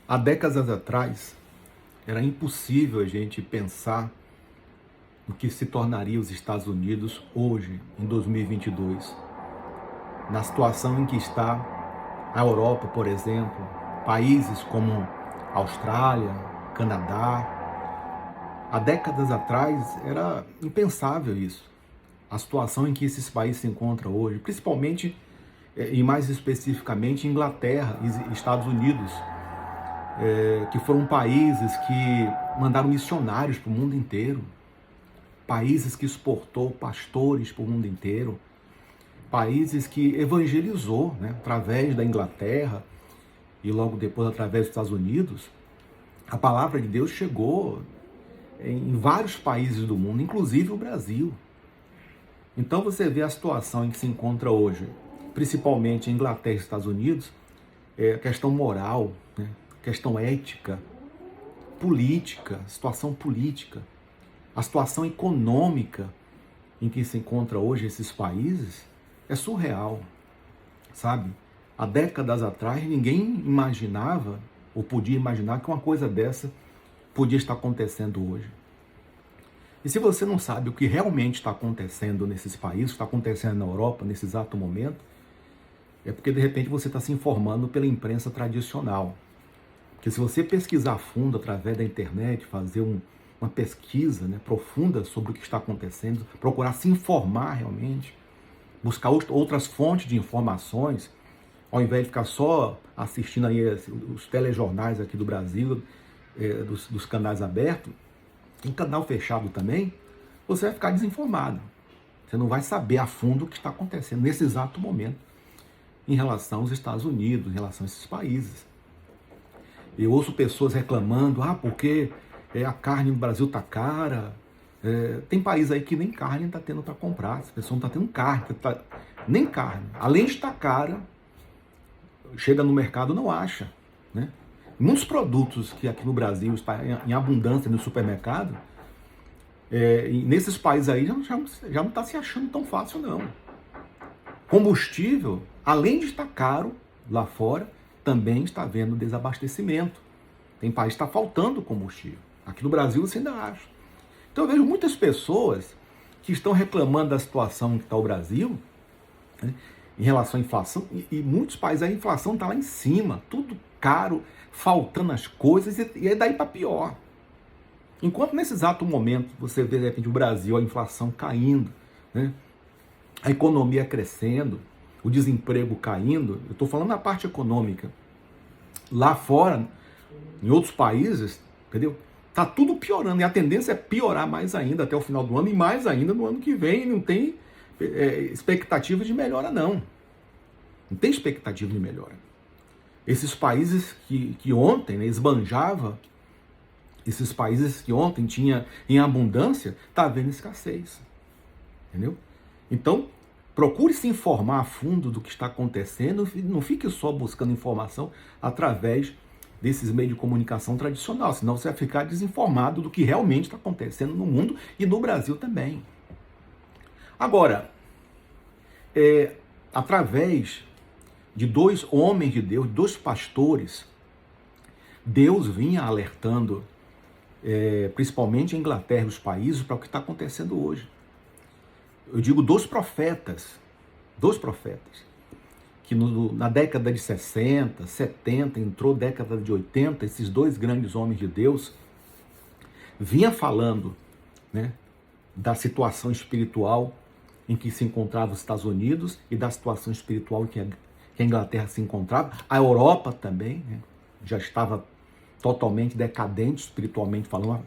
Há décadas atrás, era impossível a gente pensar no que se tornaria os Estados Unidos hoje, em 2022. Na situação em que está a Europa, por exemplo, países como Austrália, Canadá. Há décadas atrás era impensável isso. A situação em que esses países se encontram hoje, principalmente e mais especificamente Inglaterra e Estados Unidos, que foram países que mandaram missionários para o mundo inteiro, países que exportou pastores para o mundo inteiro, países que evangelizou, né, através da Inglaterra e logo depois através dos Estados Unidos. A palavra de Deus chegou em vários países do mundo, inclusive o Brasil. Então você vê a situação em que se encontra hoje, principalmente em Inglaterra e Estados Unidos, a questão moral, né, questão ética, política, situação política, a situação econômica em que se encontra hoje esses países é surreal, sabe? Há décadas atrás ninguém imaginava ou podia imaginar que uma coisa dessa podia estar acontecendo hoje. E se você não sabe o que realmente está acontecendo nesses países, está acontecendo na Europa nesse exato momento, é porque de repente você está se informando pela imprensa tradicional. Porque se você pesquisar a fundo através da internet, fazer uma pesquisa, né, profunda sobre o que está acontecendo, procurar se informar realmente, buscar outras fontes de informações, ao invés de ficar só assistindo aí os telejornais aqui do Brasil, dos canais abertos, em canal fechado também, você vai ficar desinformado. Você não vai saber a fundo o que está acontecendo nesse exato momento em relação aos Estados Unidos, em relação a esses países. Eu ouço pessoas reclamando, porque a carne no Brasil está cara. Tem país aí que nem carne está tendo para comprar. As pessoas não estão tendo carne, nem carne. Além de estar cara, chega no mercado não acha, né? Muitos produtos que aqui no Brasil está em abundância no supermercado, nesses países aí já não está se achando tão fácil não. Combustível, além de estar caro lá fora, também está havendo desabastecimento. Tem país que está faltando combustível. Aqui no Brasil você ainda acha. Então eu vejo muitas pessoas que estão reclamando da situação em que está o Brasil, né, em relação à inflação, e muitos países a inflação está lá em cima, tudo caro, faltando as coisas, e é daí para pior. Enquanto nesse exato momento você vê de repente o Brasil, a inflação caindo, né, a economia crescendo, o desemprego caindo, eu estou falando na parte econômica. Lá fora, em outros países, entendeu? Tá tudo piorando, e a tendência é piorar mais ainda até o final do ano, e mais ainda no ano que vem, não tem expectativa de melhora não. Não tem expectativa de melhora. Esses países que ontem, né, esbanjava, esses países que ontem tinha em abundância, tá havendo escassez. Entendeu? Então, procure se informar a fundo do que está acontecendo, não fique só buscando informação através desses meios de comunicação tradicional, senão você vai ficar desinformado do que realmente está acontecendo no mundo e no Brasil também. Agora, através de dois homens de Deus, dois pastores, Deus vinha alertando, principalmente a Inglaterra e os países, para o que está acontecendo hoje. Eu digo dois profetas, que na década de 60, 70, entrou década de 80, esses dois grandes homens de Deus vinha falando, né, da situação espiritual em que se encontrava os Estados Unidos e da situação espiritual em que a Inglaterra se encontrava. A Europa também, né, já estava totalmente decadente espiritualmente falando,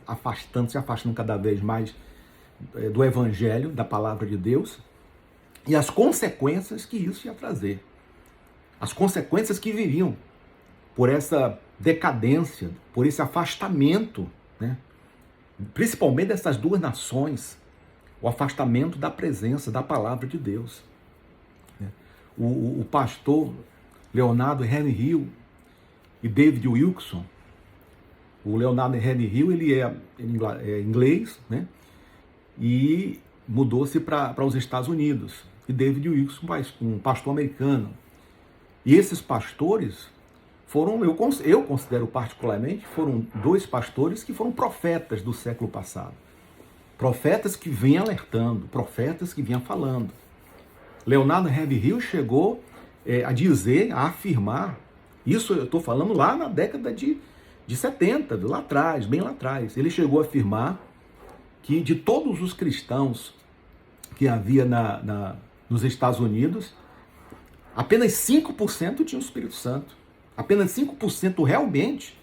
se afastando cada vez mais do Evangelho, da palavra de Deus, e as consequências que isso ia trazer. As consequências que viriam por essa decadência, por esse afastamento, né, principalmente dessas duas nações, o afastamento da presença, da palavra de Deus. O pastor Leonardo Henry Hill e David Wilkerson, o Leonardo Henry Hill, ele é inglês, né, e mudou-se para os Estados Unidos. E David Wilkerson, um pastor americano. E esses pastores eu considero particularmente, foram dois pastores que foram profetas do século passado. Profetas que vinham alertando, profetas que vinham falando. Leonardo Ravenhill chegou a dizer, a afirmar, isso eu estou falando lá na década de 70, lá atrás, bem lá atrás. Ele chegou a afirmar que de todos os cristãos que havia nos Estados Unidos, apenas 5% tinham o Espírito Santo. Apenas 5% realmente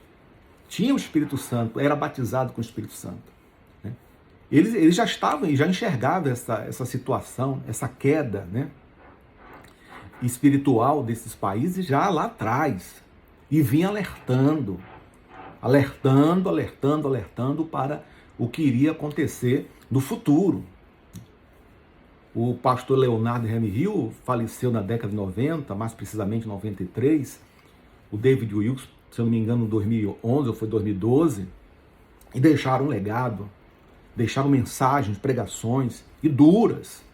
tinha o Espírito Santo, era batizado com o Espírito Santo. Né? Eles já estavam e já enxergavam essa situação, essa queda, né, espiritual desses países já lá atrás. E vinha alertando para o que iria acontecer no futuro. O pastor Leonardo Ravenhill faleceu na década de 90, mais precisamente em 93. O David Wilkes, se eu não me engano, em 2011 ou foi 2012. E deixaram um legado, deixaram mensagens, pregações, e duras.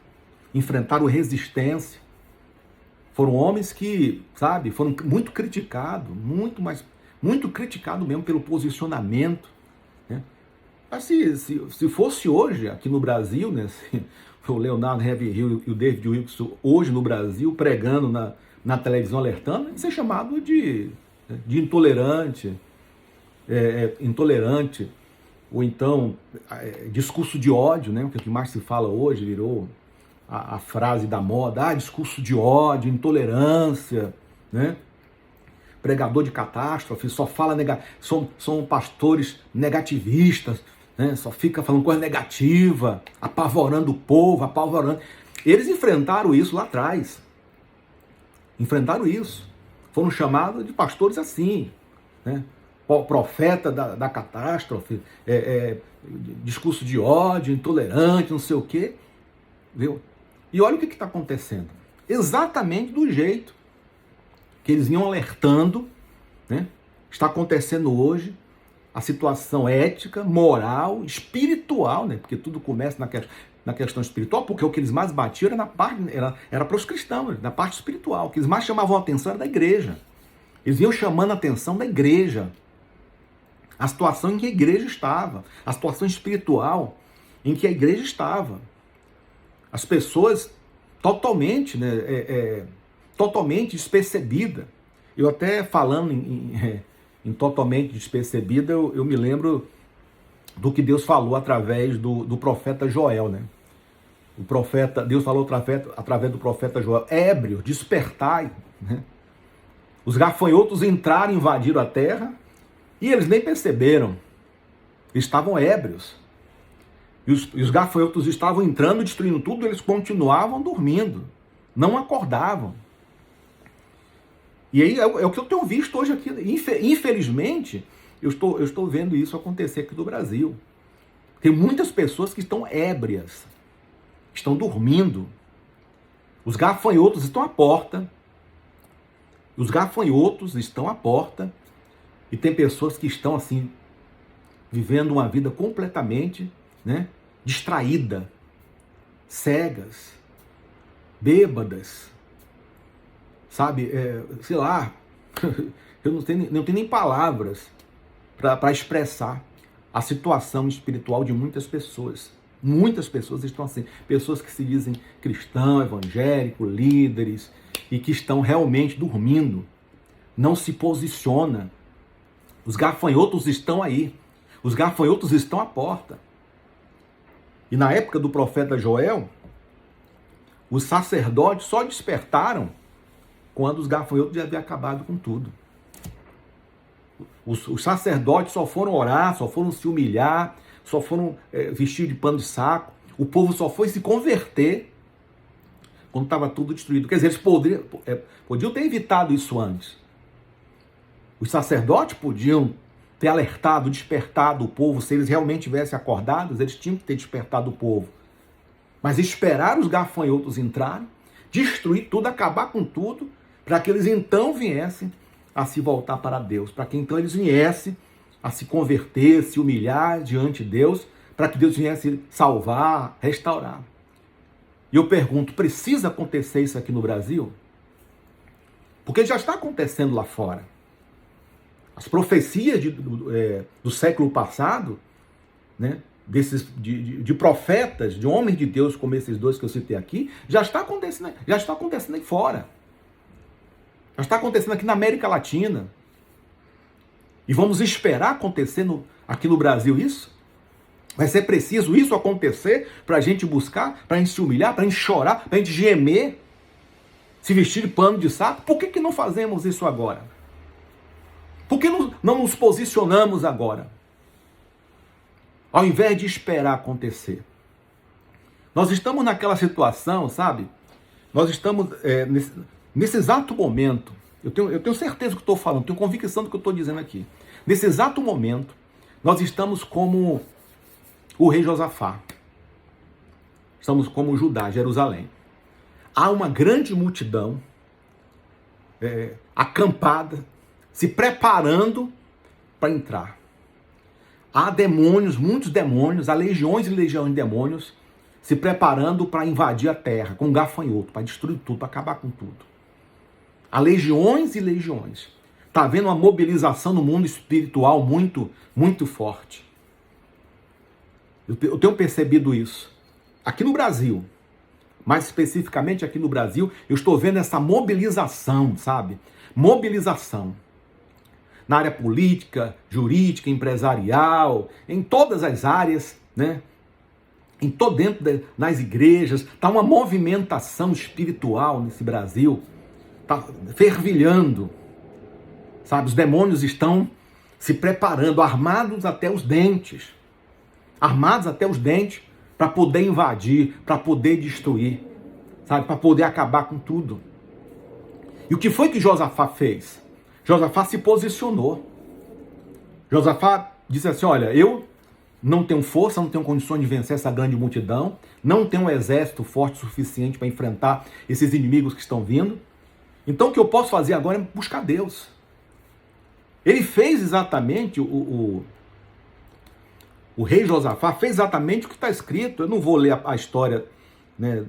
Enfrentaram resistência. Foram homens que, sabe, foram muito criticados, muito criticado mesmo pelo posicionamento, né? Mas se fosse hoje, aqui no Brasil, né, o Leonardo Ravenhill e o David Wilkes hoje no Brasil, pregando na televisão, alertando, ia ser chamado de intolerante, ou então discurso de ódio, né, o que mais se fala hoje, virou a frase da moda, discurso de ódio, intolerância, né? Pregador de catástrofe, só fala são pastores negativistas, né? Só fica falando coisa negativa, apavorando o povo, apavorando. Eles enfrentaram isso lá atrás. Enfrentaram isso. Foram chamados de pastores assim, né? Profeta da catástrofe, discurso de ódio, intolerante, não sei o quê. Viu? E olha o que está acontecendo. Exatamente do jeito que eles iam alertando, né? Está acontecendo hoje a situação ética, moral, espiritual, né? Porque tudo começa na questão espiritual, porque o que eles mais batiam era era para os cristãos, na parte espiritual. O que eles mais chamavam a atenção era da igreja. Eles iam chamando a atenção da igreja. A situação em que a igreja estava, a situação espiritual em que a igreja estava. As pessoas totalmente, né, totalmente despercebida. Eu até falando em totalmente despercebida, eu me lembro do que Deus falou através do profeta Joel, né? Deus falou através do profeta Joel: ébrio, despertai, né? Os gafanhotos entraram, invadiram a terra e eles nem perceberam. Eles estavam ébrios. E os gafanhotos estavam entrando, destruindo tudo, eles continuavam dormindo, não acordavam. E aí é o que eu tenho visto hoje aqui. Infelizmente, eu estou vendo isso acontecer aqui no Brasil. Tem muitas pessoas que estão ébrias, estão dormindo. Os gafanhotos estão à porta. Os gafanhotos estão à porta. E tem pessoas que estão assim, vivendo uma vida completamente, né, distraída, cegas, bêbadas, sabe, sei lá, eu não tenho nem palavras para expressar a situação espiritual de muitas pessoas. Muitas pessoas estão assim, pessoas que se dizem cristão, evangélico, líderes, e que estão realmente dormindo, não se posiciona. Os gafanhotos estão aí, os gafanhotos estão à porta. E na época do profeta Joel, os sacerdotes só despertaram quando os gafanhotos já haviam acabado com tudo. Os sacerdotes só foram orar, só foram se humilhar, só foram vestir de pano de saco. O povo só foi se converter quando estava tudo destruído. Quer dizer, eles podiam ter evitado isso antes. Os sacerdotes podiam ter alertado, despertado o povo. Se eles realmente tivessem acordados, eles tinham que ter despertado o povo. Mas esperar os gafanhotos entrarem, destruir tudo, acabar com tudo, para que eles então viessem a se voltar para Deus, para que então eles viessem a se converter, se humilhar diante de Deus, para que Deus viesse salvar, restaurar. E eu pergunto, precisa acontecer isso aqui no Brasil? Porque já está acontecendo lá fora. As profecias do século passado, né, de profetas, de homens de Deus, como esses dois que eu citei aqui, já está acontecendo aí fora. Já está acontecendo aqui na América Latina. E vamos esperar acontecer aqui no Brasil isso? Vai ser preciso isso acontecer para a gente buscar, para a gente se humilhar, para a gente chorar, para a gente gemer, se vestir de pano de saco? Por que não fazemos isso agora? Por que não nos posicionamos agora? Ao invés de esperar acontecer. Nós estamos naquela situação, sabe? Nós estamos nesse exato momento. Eu tenho certeza do que estou falando, tenho convicção do que eu estou dizendo aqui. Nesse exato momento, nós estamos como o rei Josafá. Estamos como Judá, Jerusalém. Há uma grande multidão acampada, se preparando para entrar. Há demônios, muitos demônios, há legiões e legiões de demônios se preparando para invadir a terra com gafanhoto, para destruir tudo, para acabar com tudo. Há legiões e legiões. Está havendo uma mobilização no mundo espiritual muito, muito forte. Eu tenho percebido isso. Aqui no Brasil, mais especificamente aqui no Brasil, eu estou vendo essa mobilização, sabe? Mobilização. Na área política, jurídica, empresarial, em todas as áreas, né? Nas igrejas, está uma movimentação espiritual nesse Brasil, está fervilhando, sabe? Os demônios estão se preparando, armados até os dentes, para poder invadir, para poder destruir, sabe? Para poder acabar com tudo. E o que foi que Josafá fez? Josafá se posicionou. Josafá disse assim: olha, eu não tenho força, não tenho condições de vencer essa grande multidão, não tenho um exército forte o suficiente para enfrentar esses inimigos que estão vindo. Então o que eu posso fazer agora é buscar Deus. Ele fez exatamente, o rei Josafá fez exatamente o que está escrito. Eu não vou ler a história, né,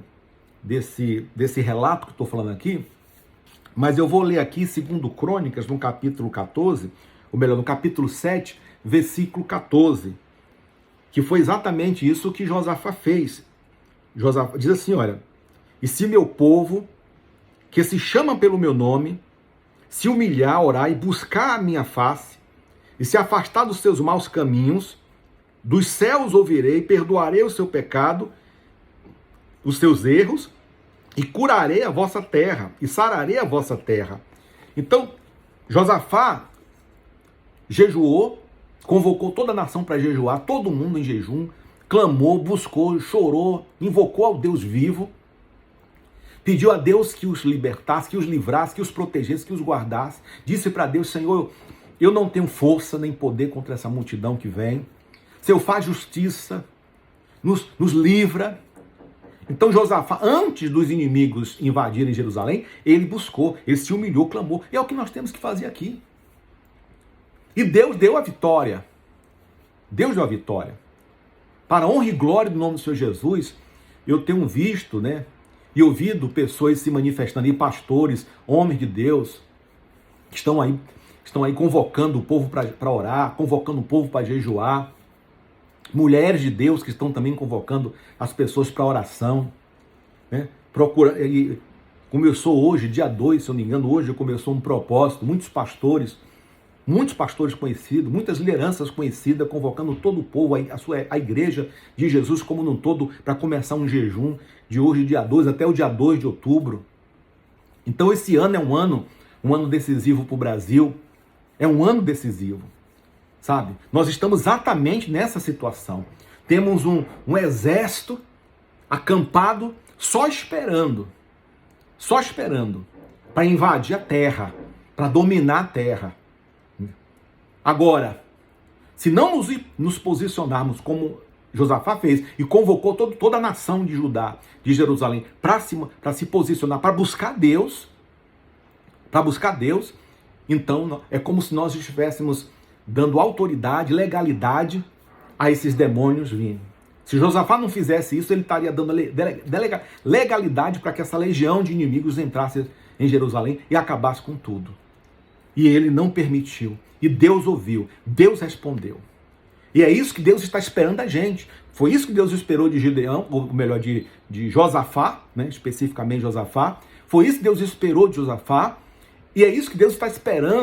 desse relato que estou falando aqui, mas eu vou ler aqui 2 Crônicas, no capítulo 14, ou melhor, no capítulo 7, versículo 14, que foi exatamente isso que Josafá fez. Josafá diz assim, olha: e se meu povo, que se chama pelo meu nome, se humilhar, orar e buscar a minha face, e se afastar dos seus maus caminhos, dos céus ouvirei, perdoarei o seu pecado, os seus erros, e curarei a vossa terra, e sararei a vossa terra. Então, Josafá jejuou, convocou toda a nação para jejuar, todo mundo em jejum, clamou, buscou, chorou, invocou ao Deus vivo, pediu a Deus que os libertasse, que os livrasse, que os protegesse, que os guardasse. Disse para Deus: Senhor, eu não tenho força nem poder contra essa multidão que vem. Senhor, faz justiça, nos livra. Então Josafá, antes dos inimigos invadirem Jerusalém, ele buscou, ele se humilhou, clamou. E é o que nós temos que fazer aqui. E Deus deu a vitória. Deus deu a vitória. Para a honra e glória do nome do Senhor Jesus, eu tenho visto, né, e ouvido pessoas se manifestando, e pastores, homens de Deus, que estão aí convocando o povo para orar, convocando o povo para jejuar. Mulheres de Deus que estão também convocando as pessoas para oração, né? Começou hoje, dia 2, se eu não me engano, hoje começou um propósito, muitos pastores conhecidos, muitas lideranças conhecidas, convocando todo o povo, a igreja de Jesus como num todo, para começar um jejum de hoje, dia 2, até o dia 2 de outubro. Então esse ano é um ano decisivo para o Brasil, é um ano decisivo. Sabe? Nós estamos exatamente nessa situação. Temos um exército acampado só esperando para invadir a terra, para dominar a terra. Agora, se não nos posicionarmos como Josafá fez e convocou toda a nação de Judá, de Jerusalém, para se posicionar, para buscar Deus, então é como se nós estivéssemos dando autoridade, legalidade a esses demônios virem. Se Josafá não fizesse isso, ele estaria dando legalidade para que essa legião de inimigos entrasse em Jerusalém e acabasse com tudo. E ele não permitiu. E Deus ouviu. Deus respondeu. E é isso que Deus está esperando da gente. Foi isso que Deus esperou de Gideão, ou melhor, de Josafá, né? Especificamente Josafá. Foi isso que Deus esperou de Josafá. E é isso que Deus está esperando